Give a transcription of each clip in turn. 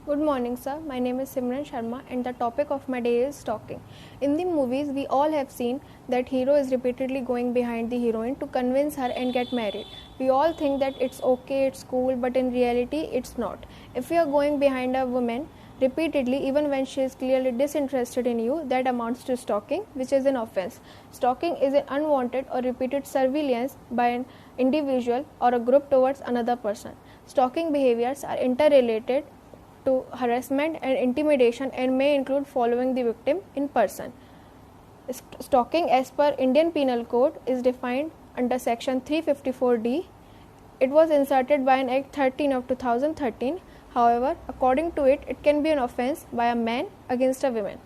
Good morning, sir. My name is Simran Sharma, and the topic of my day is stalking. In the movies, we all have seen that hero is repeatedly going behind the heroine to convince her and get married. We all think that it's okay, it's cool, but in reality, it's not. If you are going behind a woman repeatedly, even when she is clearly disinterested in you, that amounts to stalking, which is an offense. Stalking is an unwanted or repeated surveillance by an individual or a group towards another person. Stalking behaviors are interrelated to harassment and intimidation and may include following the victim in person. Stalking, as per Indian Penal Code, is defined under Section 354D. It was inserted by an Act 13 of 2013. However, according to it, it can be an offence by a man against a woman.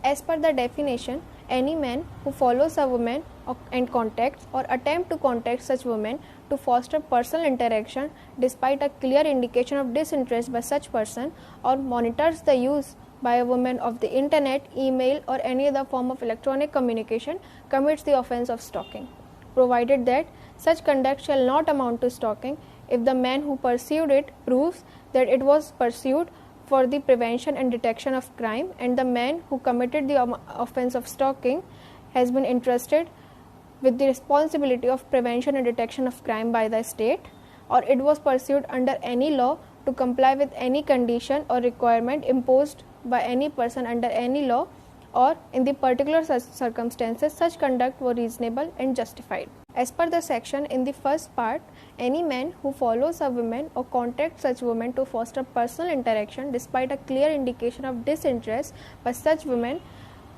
As per the definition, any man who follows a woman and contacts or attempt to contact such woman to foster personal interaction despite a clear indication of disinterest by such person, or monitors the use by a woman of the internet, email, or any other form of electronic communication, commits the offence of stalking, provided that such conduct shall not amount to stalking if the man who pursued it proves that it was pursued for the prevention and detection of crime, and the man who committed the offence of stalking has been entrusted with the responsibility of prevention and detection of crime by the state, or it was pursued under any law to comply with any condition or requirement imposed by any person under any law, or in the particular circumstances such conduct were reasonable and justified. As per the section in the first part, any man who follows a woman or contacts such woman to foster personal interaction despite a clear indication of disinterest by such woman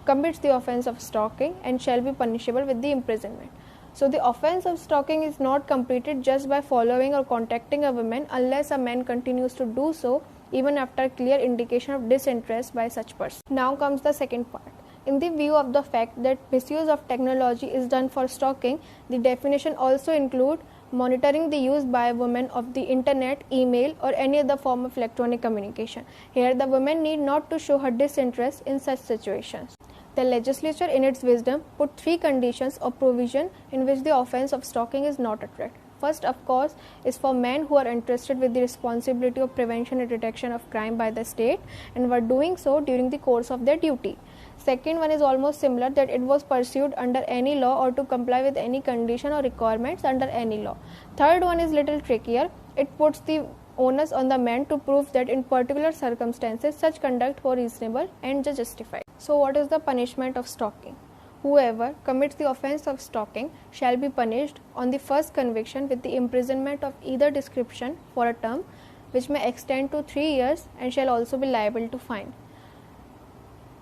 commits the offence of stalking and shall be punishable with the imprisonment. So the offence of stalking is not completed just by following or contacting a woman unless a man continues to do so even after clear indication of disinterest by such person. Now comes the second part. In the view of the fact that misuse of technology is done for stalking, the definition also includes monitoring the use by a woman of the internet, email, or any other form of electronic communication. Here, the woman need not to show her disinterest in such situations. The legislature, in its wisdom, put three conditions or provision in which the offence of stalking is not attracted. First, of course, is for men who are entrusted with the responsibility of prevention and detection of crime by the state and were doing so during the course of their duty. Second one is almost similar, that it was pursued under any law or to comply with any condition or requirements under any law. Third one is little trickier. It puts the onus on the man to prove that in particular circumstances such conduct was reasonable and justified. So what is the punishment of stalking? Whoever commits the offence of stalking shall be punished on the first conviction with the imprisonment of either description for a term which may extend to 3 years and shall also be liable to fine,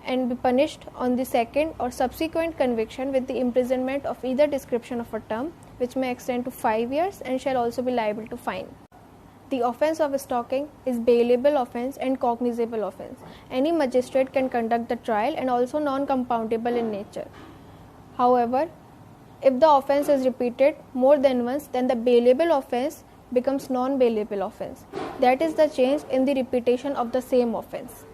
and be punished on the second or subsequent conviction with the imprisonment of either description of a term which may extend to 5 years and shall also be liable to fine. The offence of stalking is bailable offence and cognizable offence. Any magistrate can conduct the trial and also non-compoundable in nature. However, if the offence is repeated more than once, then the bailable offence becomes non-bailable offence. That is the change in the repetition of the same offence.